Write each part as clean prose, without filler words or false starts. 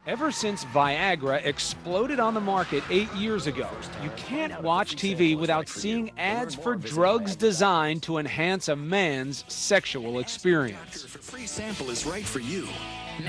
Ever since Viagra exploded on the market 8 years ago, you can't watch TV without seeing ads for drugs designed to enhance a man's sexual experience. If a free sample is right for you.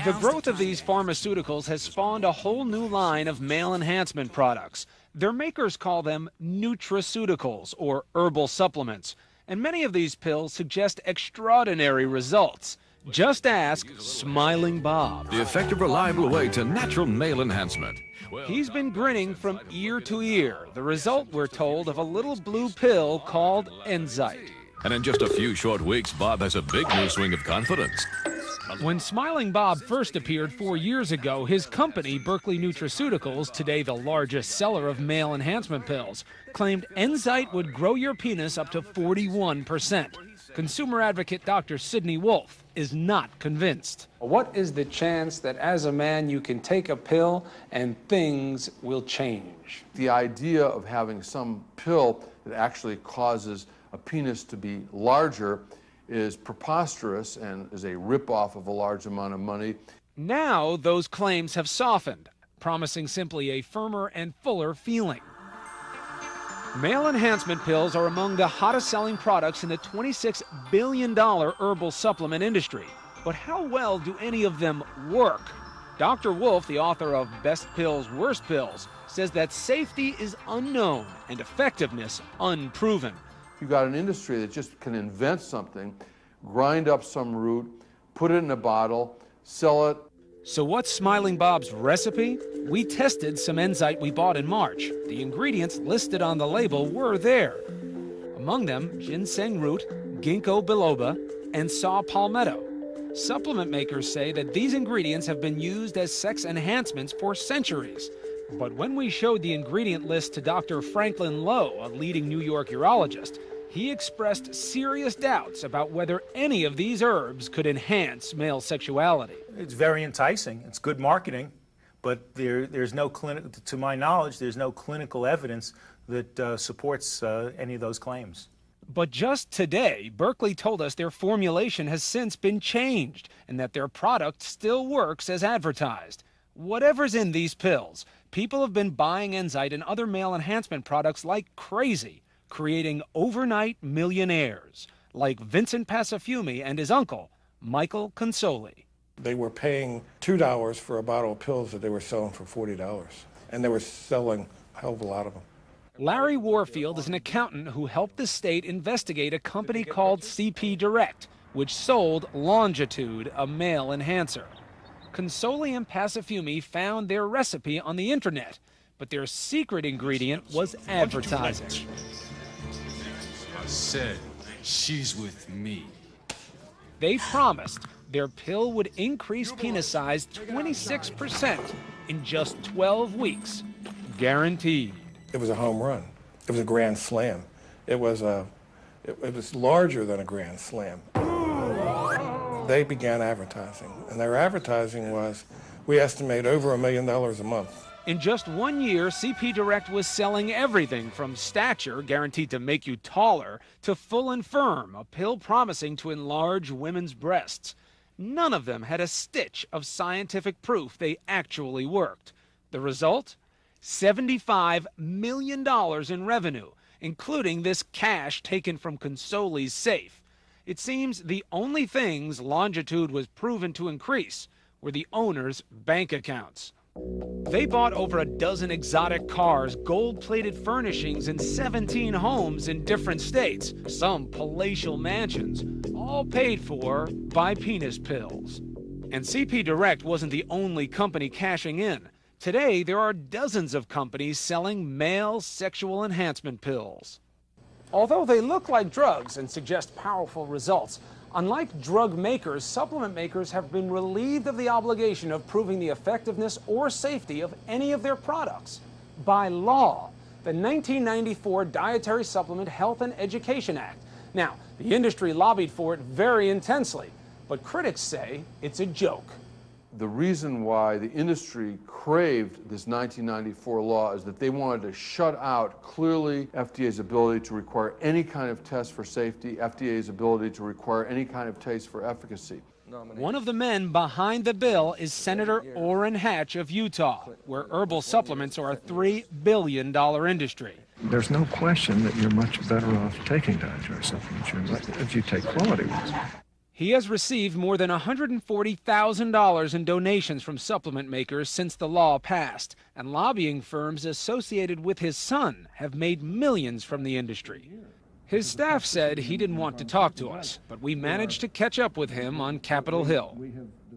The growth of these pharmaceuticals has spawned a whole new line of male enhancement products. Their makers call them nutraceuticals, or herbal supplements, and many of these pills suggest extraordinary results. Just ask Smiling Bob. The effective, reliable way to natural male enhancement. He's been grinning from ear to ear. The result, we're told, of a little blue pill called Enzyte. And in just a few short weeks, Bob has a big new swing of confidence. When Smiling Bob first appeared 4 years ago, his company, Berkeley Nutraceuticals, today the largest seller of male enhancement pills, claimed Enzyte would grow your penis up to 41%. Consumer advocate Dr. Sidney Wolf is not convinced. What is the chance that as a man you can take a pill and things will change? The idea of having some pill that actually causes a penis to be larger is preposterous and is a ripoff of a large amount of money. Now those claims have softened, promising simply a firmer and fuller feeling. Male enhancement pills are among the hottest selling products in the $26 billion herbal supplement industry. But how well do any of them work? Dr. Wolf, the author of Best Pills, Worst Pills, says that safety is unknown and effectiveness unproven. You've got an industry that just can invent something, grind up some root, put it in a bottle, sell it. So what's Smiling Bob's recipe? We tested some Enzyte we bought in March. The ingredients listed on the label were there. Among them, ginseng root, ginkgo biloba, and saw palmetto. Supplement makers say that these ingredients have been used as sex enhancements for centuries. But when we showed the ingredient list to Dr. Franklin Lowe, a leading New York urologist, he expressed serious doubts about whether any of these herbs could enhance male sexuality. It's very enticing. It's good marketing, but there's no to my knowledge, there's no clinical evidence that supports any of those claims. But just today, Berkeley told us their formulation has since been changed and that their product still works as advertised. Whatever's in these pills, people have been buying Enzyte and other male enhancement products like crazy, creating overnight millionaires, like Vincent Passafiumi and his uncle, Michael Consoli. They were paying $2 for a bottle of pills that they were selling for $40, and they were selling a hell of a lot of them. Larry Warfield is an accountant who helped the state investigate a company called CP Direct, which sold Longitude, a male enhancer. Consoli and Passafiumi found their recipe on the internet, but their secret ingredient was advertising. I said, she's with me. They promised their pill would increase penis size 26% in just 12 weeks. Guaranteed. It was a home run. It was a grand slam. It was larger than a grand slam. They began advertising, and their advertising was, we estimate over $1 million a month. In just 1 year, CP Direct was selling everything from stature, guaranteed to make you taller, to Full and Firm, a pill promising to enlarge women's breasts. None of them had a stitch of scientific proof they actually worked. The result? $75 million in revenue, including this cash taken from Consoli's safe. It seems the only things Longitude was proven to increase were the owners' bank accounts. They bought over a dozen exotic cars, gold-plated furnishings, and 17 homes in different states, some palatial mansions, all paid for by penis pills. And CP Direct wasn't the only company cashing in. Today, there are dozens of companies selling male sexual enhancement pills. Although they look like drugs and suggest powerful results, unlike drug makers, supplement makers have been relieved of the obligation of proving the effectiveness or safety of any of their products. By law, the 1994 Dietary Supplement Health and Education Act. Now, the industry lobbied for it very intensely, but critics say it's a joke. The reason why the industry craved this 1994 law is that they wanted to shut out clearly FDA's ability to require any kind of test for safety, FDA's ability to require any kind of test for efficacy. One of the men behind the bill is Senator Orrin Hatch of Utah, where herbal supplements are a $3 billion industry. There's no question that you're much better off taking dietary supplements if you take quality ones. He has received more than $140,000 in donations from supplement makers since the law passed, and lobbying firms associated with his son have made millions from the industry. His staff said he didn't want to talk to us, but we managed to catch up with him on Capitol Hill.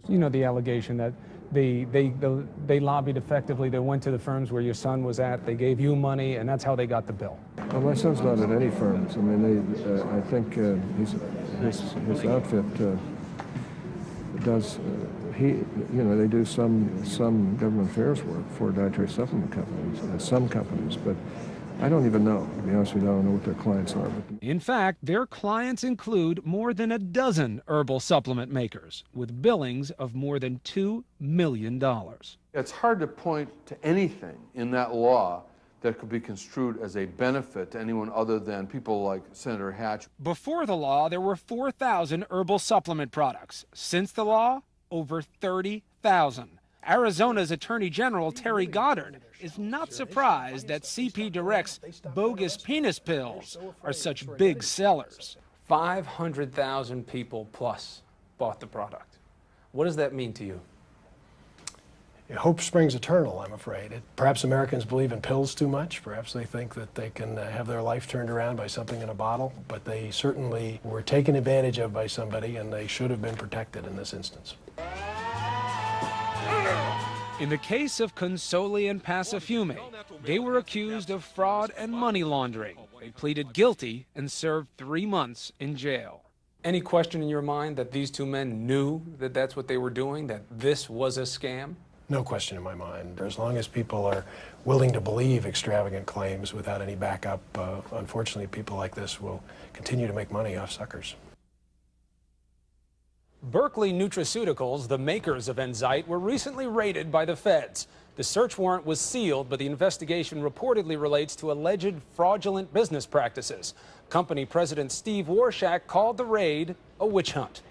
You know the allegation that they lobbied effectively. They went to the firms where your son was at. They gave you money, and that's how they got the bill. Well, my son's not at any firms. I mean, I think his outfit does. They do some government affairs work for dietary supplement companies, some companies, but I don't even know. To be honest with you, I don't know what their clients are. In fact, their clients include more than a dozen herbal supplement makers with billings of more than $2 million. It's hard to point to anything in that law that could be construed as a benefit to anyone other than people like Senator Hatch. Before the law, there were 4,000 herbal supplement products. Since the law, over 30,000. Arizona's Attorney General Terry Goddard is not surprised that CP Direct's bogus penis pills are such big sellers. 500,000 people plus bought the product. What does that mean to you? Hope springs eternal, I'm afraid. Perhaps Americans believe in pills too much. Perhaps they think that they can have their life turned around by something in a bottle. But they certainly were taken advantage of by somebody, and they should have been protected in this instance. In the case of Consoli and Passafume, they were accused of fraud and money laundering. They pleaded guilty and served 3 months in jail. Any question in your mind that these two men knew that that's what they were doing, that this was a scam? No question in my mind. As long as people are willing to believe extravagant claims without any backup, unfortunately, people like this will continue to make money off suckers. Berkeley Nutraceuticals, the makers of Enzyte, were recently raided by the feds. The search warrant was sealed, but the investigation reportedly relates to alleged fraudulent business practices. Company president Steve Warshak called the raid a witch hunt.